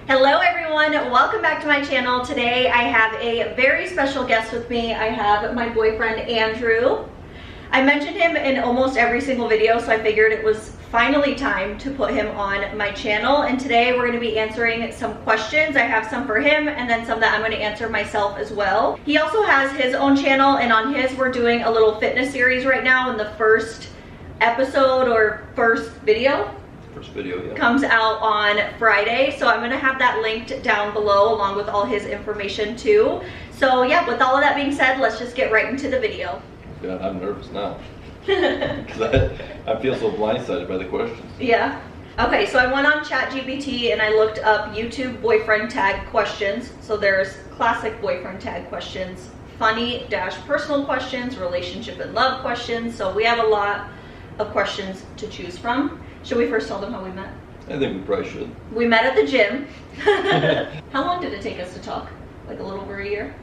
Hello everyone, welcome back to my channel. Today I have a very special guest with me. I have my boyfriend Andrew. I mentioned him in almost every single video, so I figured it was finally time to put him on my channel. And today we're going to be answering some questions. I have some for him and then some that I'm going to answer myself as well. He also has his own channel, and on his we're doing a little fitness series right now, and the first episode or first video comes out on Friday, so I'm gonna have that linked down below along with all his information too. So yeah, with all of that being said, let's just get right into the video. God, I'm nervous now because I feel so blindsided by the questions. Yeah. Okay, so I went on ChatGPT and I looked up YouTube boyfriend tag questions. So there's classic boyfriend tag questions, funny-personal questions, relationship and love questions. So we have a lot of questions to choose from. Should we first tell them how we met? I think we probably should. We met at the gym. How long did it take us to talk? Like a little over a year?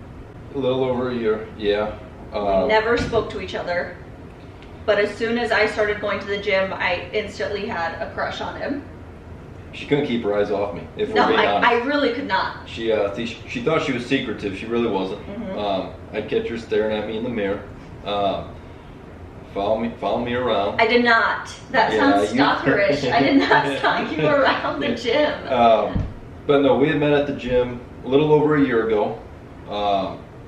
A little over a year, yeah. We never spoke to each other. But as soon as I started going to the gym, I instantly had a crush on him. She couldn't keep her eyes off me, if no, we're being honest. I really could not. She thought she was secretive. She really wasn't. I'd catch her staring at me in the mirror. Follow me around. I did not. That sounds stalkerish. I did not stalk you around the gym. But no, we had met at the gym a little over a year ago.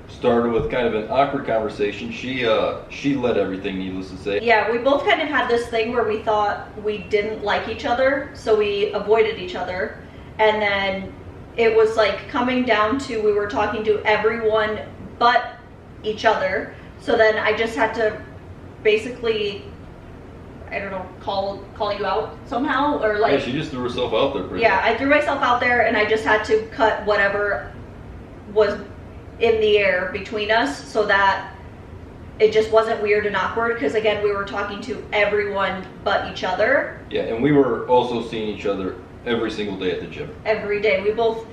Started with kind of an awkward conversation. She led everything, needless to say. Yeah, we both kind of had this thing where we thought we didn't like each other, so we avoided each other. And then it was like coming down to we were talking to everyone but each other. So then I just had to basically, I don't know, call you out somehow, or like. Yeah, she just threw herself out there. Yeah, I threw myself out there, and I just had to cut whatever was in the air between us so that it just wasn't weird and awkward, because again, we were talking to everyone but each other. Yeah, and we were also seeing each other every single day at the gym. Every day. We both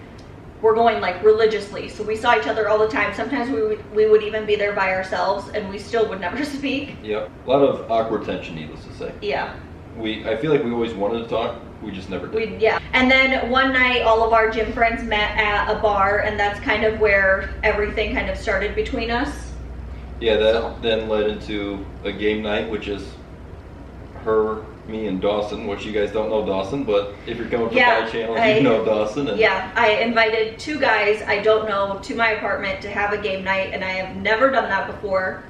were going like religiously, so we saw each other all the time. Sometimes we would even be there by ourselves, and we still would never speak. Yep, a lot of awkward tension, needless to say. Yeah. I feel like we always wanted to talk, we just never did. Yeah. And then one night, all of our gym friends met at a bar, and that's kind of where everything kind of started between us. Yeah, that then led into a game night, which is her, me, and Dawson, which you guys don't know Dawson, but if you're coming from my channel, you know Dawson. And yeah, I invited two guys I don't know to my apartment to have a game night, and I have never done that before.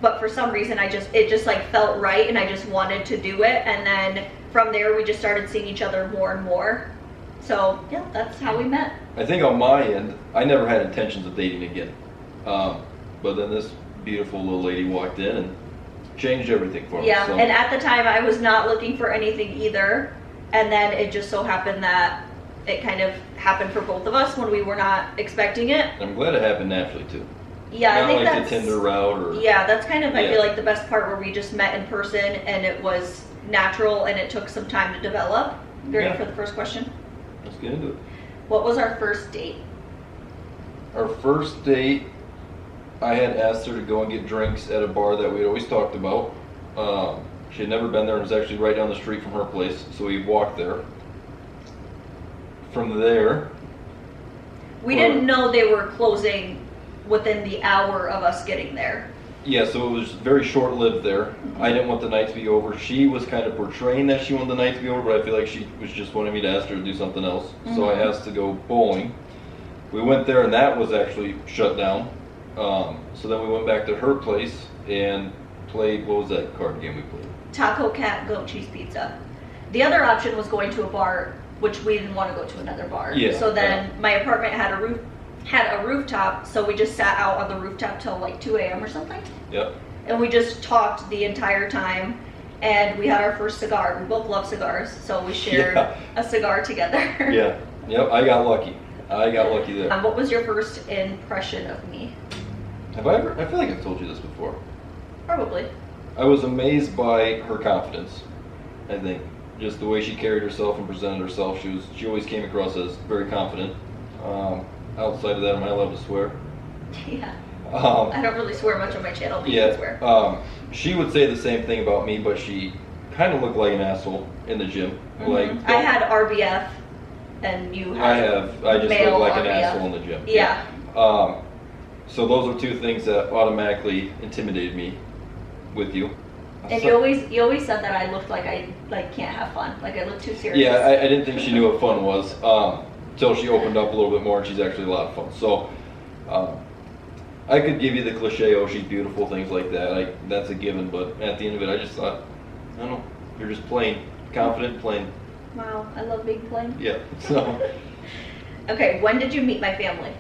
But for some reason, it just like felt right, and I just wanted to do it. And then from there, we just started seeing each other more and more. So yeah, that's how we met. I think on my end, I never had intentions of dating again. But then this beautiful little lady walked in and changed everything for me. Yeah, so. And at the time, I was not looking for anything either. And then it just so happened that it kind of happened for both of us when we were not expecting it. I'm glad it happened naturally too. Yeah, not I think like that's the Tinder route or. Yeah, that's kind of I feel like the best part, where we just met in person and it was natural and it took some time to develop. You ready for the first question? Let's get into it. What was our first date? Our first date, I had asked her to go and get drinks at a bar that we had always talked about. She had never been there, and it was actually right down the street from her place, so we walked there. From there, we didn't know they were closing within the hour of us getting there. Yeah, so it was very short-lived there. I didn't want the night to be over. She was kind of portraying that she wanted the night to be over, but I feel like she was just wanting me to ask her to do something else. So I asked to go bowling. We went there, and that was actually shut down. So then we went back to her place and played, what was that card game we played? Taco Cat Goat Cheese Pizza. The other option was going to a bar, which we didn't want to go to another bar. Yeah, so then my apartment had a rooftop, so we just sat out on the rooftop till like 2 a.m. or something. Yep. And we just talked the entire time, and we had our first cigar. We both love cigars, so we shared a cigar together. Yeah. Yep, I got lucky. There. What was your first impression of me? I feel like I've told you this before. Probably. I was amazed by her confidence, I think. Just the way she carried herself and presented herself. She always came across as very confident. Outside of that, am I allowed to swear? Yeah. I don't really swear much on my channel, but you can swear. She would say the same thing about me, but she kind of looked like an asshole in the gym. I had RBF and you I have. I just male look like an RBF. asshole in the gym. Yeah. So those are two things that automatically intimidated me with you. And you always said that I looked like I can't have fun, like I look too serious. Yeah, I didn't think she knew what fun was until she opened up a little bit more, and she's actually a lot of fun. So I could give you the cliche, oh, she's beautiful, things like that. That's a given, but at the end of it, I just thought, I don't know, you're just plain, confident, plain. Wow, I love being plain. Yeah, so. Okay, when did you meet my family?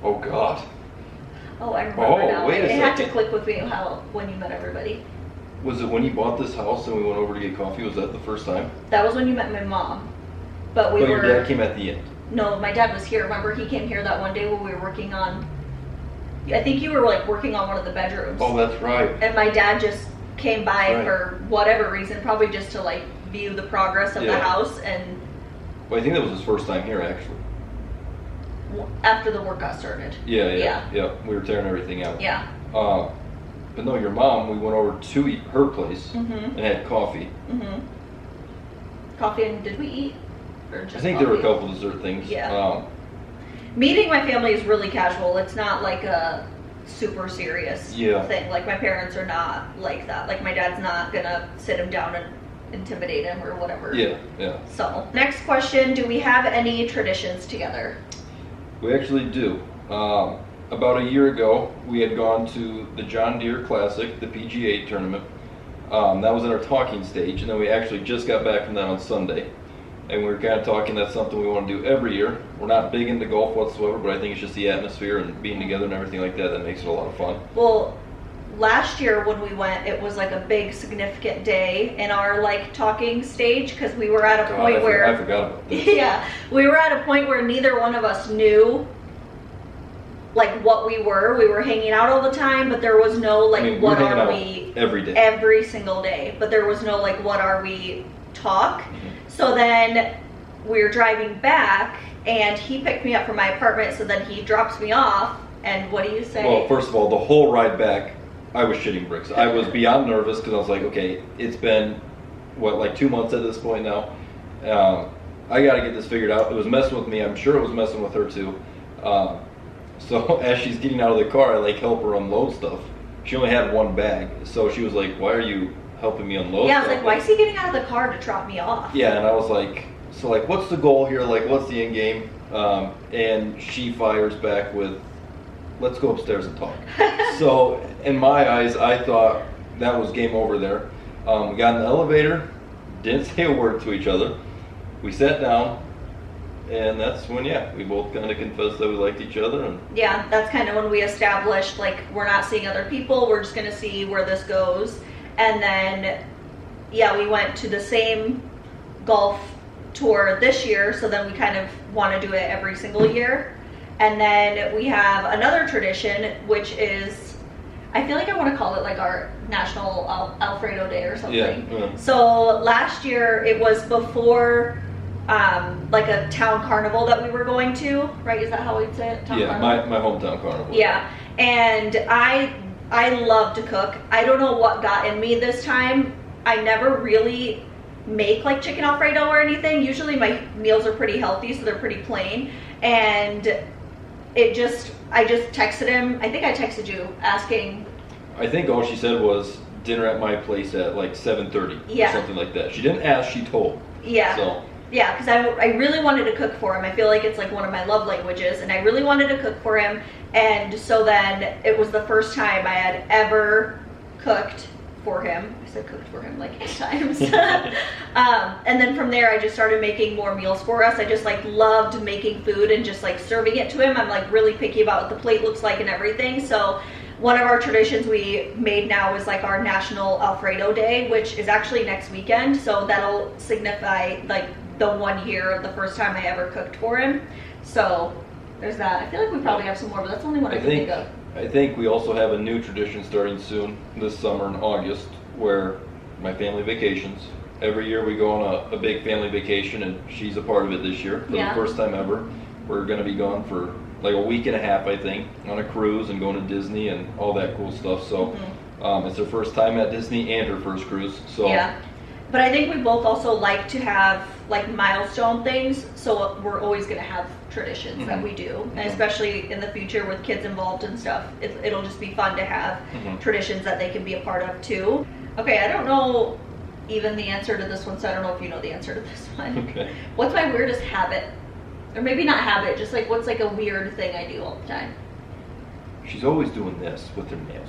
Oh, God. Oh, I remember now. Wait a it had to second. click with me when you met everybody. Was it when you bought this house and we went over to get coffee? Was that the first time? That was when you met my mom. But your dad came at the end. No, my dad was here. Remember, he came here that one day when we were working on. I think you were like working on one of the bedrooms. Oh, that's right. And my dad just came by Right. for whatever reason, probably just to like view the progress of the Yeah. house. And Well, I think that was his first time here, actually. after the work got started. Yeah. We were tearing everything out. Yeah. But no, your mom, we went over to her place Mhm. and had coffee. Mhm. Coffee, and did we eat? Or just I think coffee? there were a couple dessert things. Yeah. Meeting my family is really casual. It's not like a super serious Yeah. thing. Like my parents are not like that. Like my dad's not gonna sit him down and intimidate him or whatever. Yeah. So, next question, do we have any traditions together? We actually do. About a year ago, we had gone to the John Deere Classic, the PGA tournament. That was in our talking stage, and then we actually just got back from that on Sunday. And we were kind of talking, that's something we want to do every year. We're not big into golf whatsoever, but I think it's just the atmosphere and being together and everything like that that makes it a lot of fun. Well, last year when we went, it was like a big significant day in our like talking stage because we were at a point where I forgot about this. yeah, we were at a point where neither one of us knew like what we were. We were hanging out all the time, but there was no like I mean, what we're hanging are out we every day. every single day, but there was no like what are we talk. So then we were driving back and he picked me up from my apartment, so then he drops me off, and what do you say? Well, first of all, the whole ride back, I was shitting bricks. I was beyond nervous because I was like, okay, it's been, what, like 2 months at this point now? I got to get this figured out. It was messing with me. I'm sure it was messing with her too. So as she's getting out of the car, I like help her unload stuff. She only had one bag. So she was like, why are you helping me unload yeah, I stuff? was like, why is he getting out of the car to drop me off? Yeah, and I was like, so like, what's the goal here? Like, what's the end game? And she fires back with, let's go upstairs and talk. So in my eyes, I thought that was game over there. We got in the elevator, didn't say a word to each other. We sat down, and that's when, yeah, we both kind of confessed that we liked each other. And Yeah, that's kind of when we established like we're not seeing other people, we're just gonna see where this goes. And then yeah, we went to the same golf tour this year, so then we kind of want to do it every single year. And then we have another tradition, which is, I feel like I want to call it like our National Alfredo Day or something. Yeah. So last year it was before like a town carnival that we were going to, right? Is that how we'd say it? Town yeah, carnival? my hometown carnival. Yeah, and I love to cook. I don't know what got in me this time. I never really make like chicken Alfredo or anything. Usually my meals are pretty healthy, so they're pretty plain. And I just texted him. I think I texted you asking. I think all she said was dinner at my place at like 7:30 Yeah. or something like that. She didn't ask, she told. Yeah. So Yeah, because I really wanted to cook for him. I feel like it's like one of my love languages, and I really wanted to cook for him. And so then it was the first time I had ever cooked for him. I said cooked for him like 8 times. And then from there I just started making more meals for us. I just like loved making food and just like serving it to him. I'm like really picky about what the plate looks like and everything. So one of our traditions we made now is like our National Alfredo Day, which is actually next weekend. So that'll signify like the 1 year of the first time I ever cooked for him. So there's that. I feel like we probably have some more, but that's the only one I can think of. I think we also have a new tradition starting soon this summer in August where my family vacations. Every year we go on a big family vacation, and she's a part of it this year for Yeah. the first time ever. We're going to be gone for like a week and a half, I think, on a cruise and going to Disney and all that cool stuff. So it's her first time at Disney and her first cruise. So Yeah. But I think we both also like to have like milestone things, so we're always gonna have traditions that we do, and especially in the future with kids involved and stuff, it'll just be fun to have traditions that they can be a part of too. Okay, I don't know even the answer to this one, so I don't know if you know the answer to this one. Okay. What's my weirdest habit? Or maybe not habit, just like what's like a weird thing I do all the time? She's always doing this with her nails.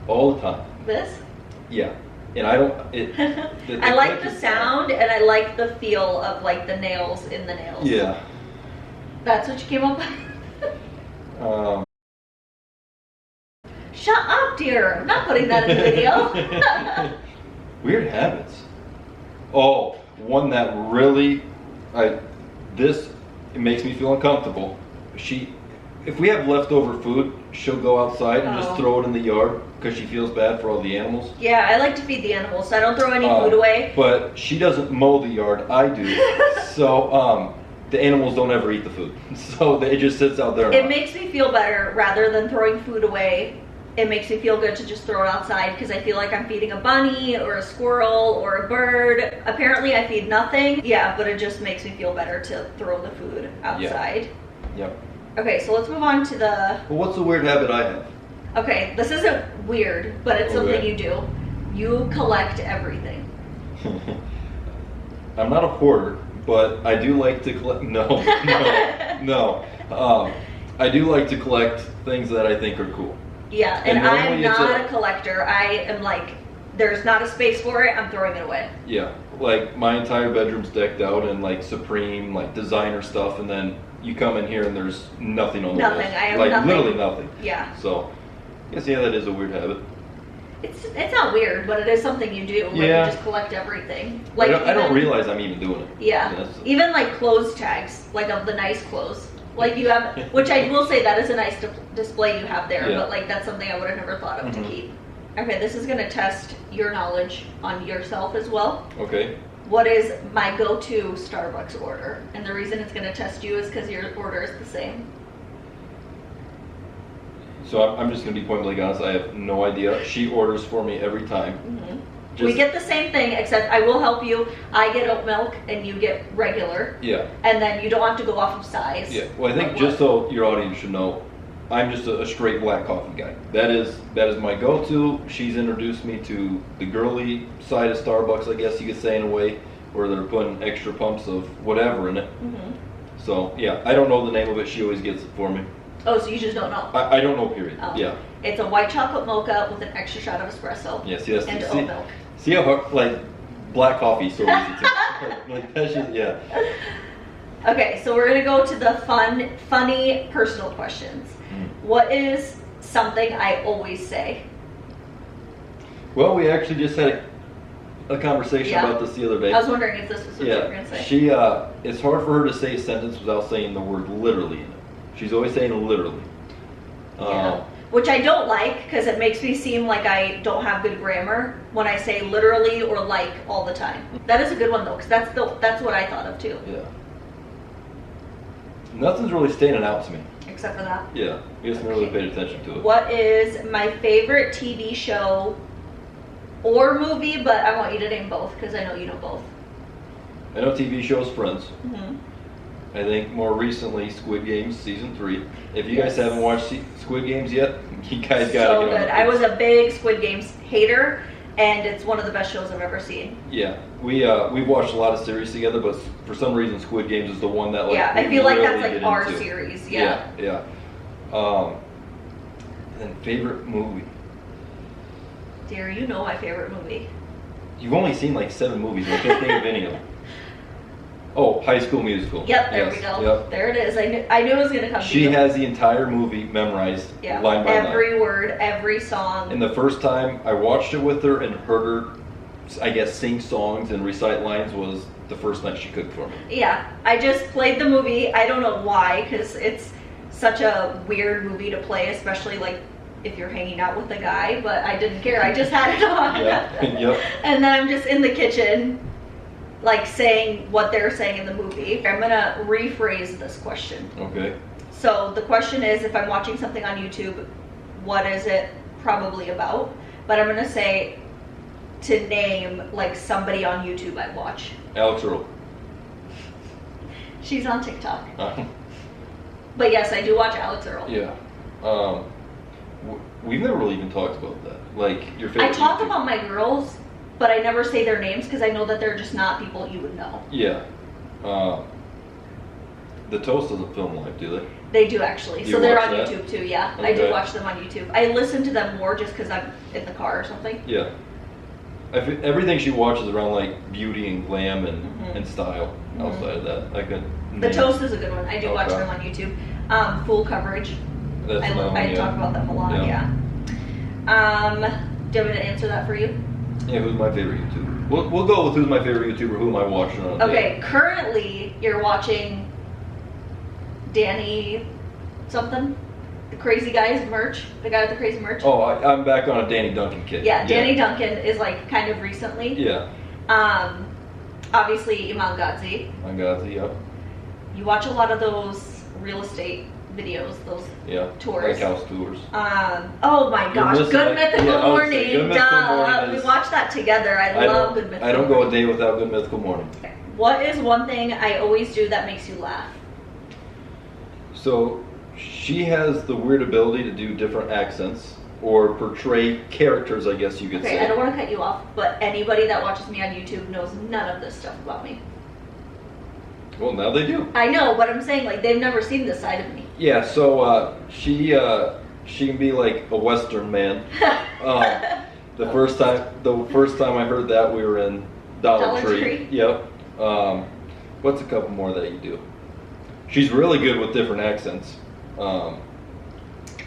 All the time. This? Yeah. And I don't, I like the sound and I like the feel of like the nails in the nails. Yeah. That's what you came up with? Shut up, dear. I'm not putting that in the video. Weird habits. Oh, one that really, it makes me feel uncomfortable. If we have leftover food, she'll go outside and just throw it in the yard because she feels bad for all the animals. Yeah, I like to feed the animals, so I don't throw any food away. But she doesn't mow the yard, I do. So the animals don't ever eat the food. So it just sits out there. It makes me feel better rather than throwing food away. It makes me feel good to just throw it outside because I feel like I'm feeding a bunny or a squirrel or a bird. Apparently I feed nothing. Yeah, but it just makes me feel better to throw the food outside. Yep. Okay, so let's move on to the... Well, what's the weird habit I have? Okay, this isn't weird, but it's something you do. You collect everything. I'm not a hoarder, but I do like to collect... No. I do like to collect things that I think are cool. Yeah, and I'm not a collector. I am like, there's not a space for it, I'm throwing it away. Yeah, like my entire bedroom's decked out in like Supreme, like designer stuff, and then you come in here and there's nothing on the Nothing, list. I have like, nothing. Literally nothing. Yeah. So, I guess, yeah, that is a weird habit. It's not weird, but it is something you do. Like, Yeah. you just collect everything. Like I don't realize I'm even doing it. Yeah. Even like clothes tags, like of the nice clothes. Like you have, which I will say that is a nice display you have there, but like that's something I would have never thought of to keep. Okay, this is gonna test your knowledge on yourself as well. Okay. What is my go-to Starbucks order? And the reason it's gonna test you is because your order is the same. So I'm just gonna be point blank honest. I have no idea. She orders for me every time. We get the same thing, except I will help you. I get oat milk and you get regular. Yeah. And then you don't have to go off of size. Yeah. Well, I think just so your audience should know, I'm just a straight black coffee guy. That is my go-to. She's introduced me to the girly side of Starbucks, I guess you could say in a way, where they're putting extra pumps of whatever in it. So yeah, I don't know the name of it. She always gets it for me. Oh, so you just don't know? I don't know, period. Oh. Yeah. It's a white chocolate mocha with an extra shot of espresso. Yes, yes. And oat milk. See how like black coffee is so easy to like that's just, yeah. Okay, so we're gonna go to the funny personal questions. What is something I always say? Well, we actually just had a conversation about this the other day. I was wondering if this was what you were gonna say. She it's hard for her to say a sentence without saying the word literally in it. She's always saying literally. Which I don't like because it makes me seem like I don't have good grammar when I say literally or like all the time. That is a good one though, because that's what I thought of too. Yeah. Nothing's really standing out to me. Except for that. Yeah, we just never really paid attention to it. What is my favorite TV show or movie? But I want you to name both because I know you know both. I know TV shows Friends. I think more recently Squid Games season 3. If you guys haven't watched Squid Games yet, you guys gotta get on good. it. I was a big Squid Games hater, and it's one of the best shows I've ever seen. Yeah, we've watched a lot of series together, but for some reason Squid Games is the one that like I feel like really that's like our series. Yeah. And then favorite movie. Dear, you know my favorite movie. You've only seen like 7 movies. I can't think of any of them. Oh, High School Musical. Yep, there we go. Yep. There it is. I knew it was gonna come. She has the entire movie memorized, line by line. Every word, every song. And the first time I watched it with her and heard her, I guess, sing songs and recite lines was the first night she cooked for me. Yeah, I just played the movie. I don't know why, because it's such a weird movie to play, especially like if you're hanging out with a guy. But I didn't care. I just had it on. Yep. And then I'm just in the kitchen, like saying what they're saying in the movie. I'm gonna rephrase this question. Okay. So the question is, if I'm watching something on YouTube, what is it probably about? But I'm gonna say, to name like somebody on YouTube I watch. Alex Earl. She's on TikTok. But yes, I do watch Alex Earl. Yeah. We've never really even talked about that. Like your favorite. I talk about my girls, but I never say their names because I know that they're just not people you would know. Yeah. The Toast doesn't film live, do they? They do actually. Do So you they're watch on that? YouTube too, yeah. Okay. I do watch them on YouTube. I listen to them more just because I'm in the car or something. Yeah. Everything she watches around like beauty and glam and style. Outside of that, I could. The Toast is a good one. I do watch them on YouTube. Full Coverage. That's I talk about them a lot, yeah. Do you want me to answer that for you? Yeah, who's my favorite YouTuber? We'll go with who's my favorite YouTuber, who am I watching on a day. Okay, currently you're watching Danny something? The crazy guy's merch? The guy with the crazy merch? Oh, I'm back on a Danny Duncan kick. Yeah, Danny Duncan is like kind of recently. Yeah. Obviously Iman Gadzhi. Mangazi, yep. You watch a lot of those real estate videos, those tours. Like house tours. Oh my gosh, Good Mythical Morning. Good Mythical Morning We watched that together. I love Good Mythical Morning. I don't go a day without Good Mythical Morning. Okay. What is one thing I always do that makes you laugh? So she has the weird ability to do different accents or portray characters, I guess you could say. Okay, I don't want to cut you off, but anybody that watches me on YouTube knows none of this stuff about me. Well, now they do. I know, but I'm saying like they've never seen this side of me. Yeah, so she can be like a Western man. The first time I heard that, we were in Dollar Tree. Yep. What's a couple more that you do? She's really good with different accents.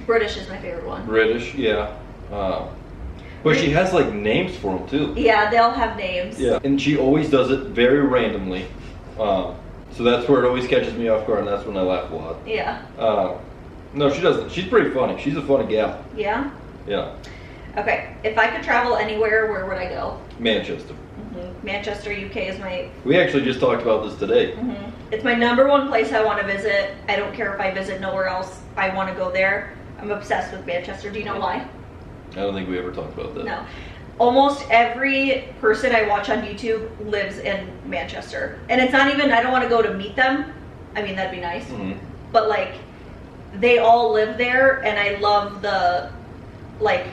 British is my favorite one. British, yeah. But she has like names for them too. Yeah, they all have names. Yeah, and she always does it very randomly. So that's where it always catches me off guard, and that's when I laugh a lot. Yeah. No, she doesn't. She's pretty funny. She's a funny gal. Yeah? Yeah. Okay, if I could travel anywhere, where would I go? Manchester. Manchester, UK is my... We actually just talked about this today. It's my #1 place I want to visit. I don't care if I visit nowhere else. I want to go there. I'm obsessed with Manchester. Do you know why? I don't think we ever talked about that. No. Almost every person I watch on YouTube lives in Manchester. And it's not even, I don't want to go to meet them. I mean, that'd be nice. But like, they all live there, and I love the, like,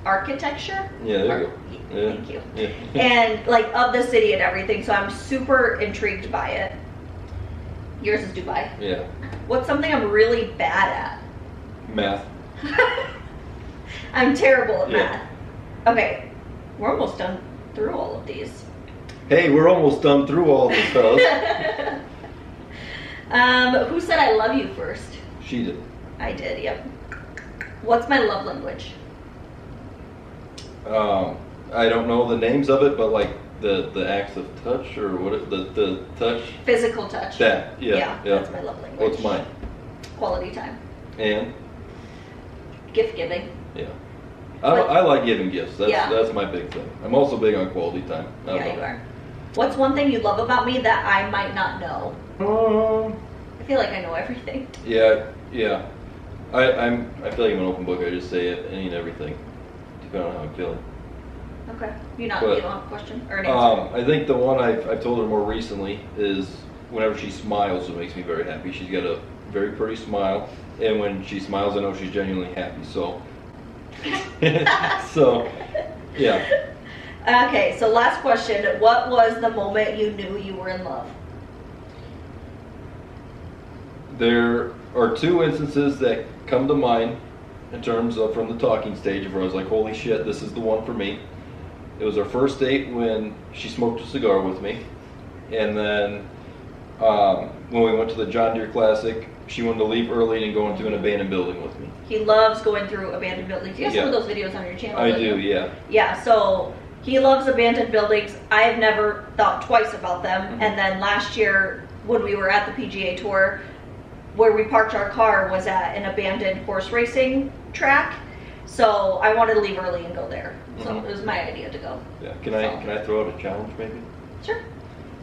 architecture. Yeah, there you go. Yeah. Thank you. Yeah. And like of the city and everything, so I'm super intrigued by it. Yours is Dubai. Yeah. What's something I'm really bad Math. at? I'm terrible at math. Okay, we're almost done through all of these. Hey, we're almost done through all this stuff. Who said I love you first? She did. I did, yep. What's my love language? I don't know the names of it, but like the acts of touch or what the touch. Physical touch. That, yeah. That's my love language. What's mine? Quality time. And? Gift giving. Yeah. I like giving gifts. That's my big thing. I'm also big on quality time. Yeah, you are. What's one thing you love about me that I might not know? I feel like I know everything. Yeah. I feel like I'm an open book. I just say any and everything, depending on how I'm feeling. Okay. You don't have a question or an answer? I think the one I've told her more recently is whenever she smiles, it makes me very happy. She's got a very pretty smile, and when she smiles, I know she's genuinely happy. So, yeah. Okay, so last question. What was the moment you knew you were in love? There are two instances that come to mind in terms of from the talking stage where I was like, holy shit, this is the one for me. It was our first date when she smoked a cigar with me. And then when we went to the John Deere Classic, she wanted to leave early and go into an abandoned building with me. He loves going through abandoned buildings. You have some of those videos on your channel. I do, yeah. Yeah, so he loves abandoned buildings. I've never thought twice about them. And then last year when we were at the PGA Tour, where we parked our car was at an abandoned horse racing track. So I wanted to leave early and go there. So it was my idea to go. Yeah. Can I throw out a challenge maybe? Sure.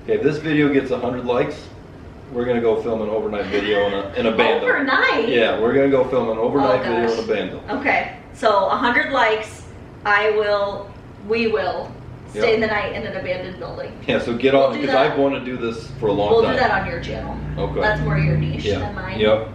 Okay, if this video gets 100 likes, we're gonna go film an overnight video in a bando. Overnight? Yeah, we're gonna go film an overnight video in a bando. Okay. So 100 likes, we will stay the night in an abandoned building. Yeah, so get on, because I've wanted to do this for a long time. We'll do that on your channel. Okay. That's more your niche than mine. Yep.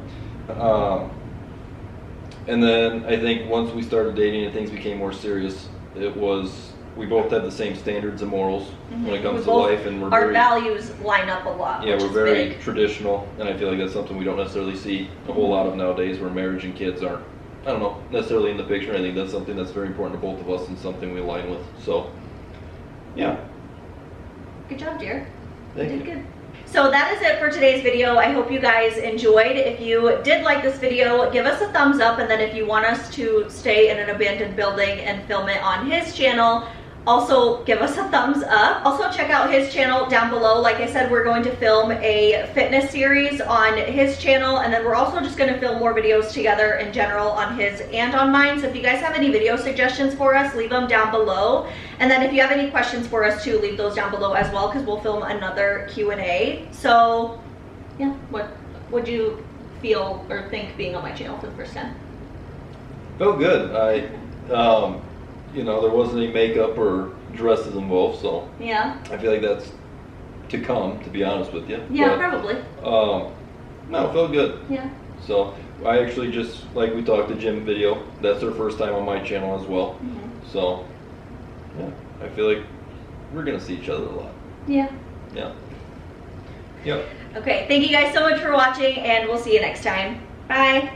And then I think once we started dating and things became more serious, we both had the same standards and morals when it comes to life, and our values line up a lot. Yeah, which we're is very big. Traditional, and I feel like that's something we don't necessarily see a whole lot of nowadays, where marriage and kids aren't, I don't know, necessarily in the picture. I think that's something that's very important to both of us and something we align with. So, yeah. Good job, dear. Thank you. Did good. So that is it for today's video. I hope you guys enjoyed. If you did like this video, give us a thumbs up, and then if you want us to stay in an abandoned building and film it on his channel, also give us a thumbs up. Also check out his channel down below. Like I said, we're going to film a fitness series on his channel, and then we're also just going to film more videos together in general on his and on mine. So if you guys have any video suggestions for us, leave them down below. And then if you have any questions for us too, leave those down below as well, because we'll film another Q&A. So yeah, what would you feel or think being on my channel for the first time? Felt good. You know, there wasn't any makeup or dresses involved, so Yeah. I feel like that's to come, to be honest with you. Yeah, But, probably. no, it felt good. Yeah. So I actually just, like we talked, the gym video, that's her first time on my channel as well. So yeah, I feel like we're gonna see each other a lot. Yeah. Yeah. Yep. Okay, thank you guys so much for watching, and we'll see you next time. Bye.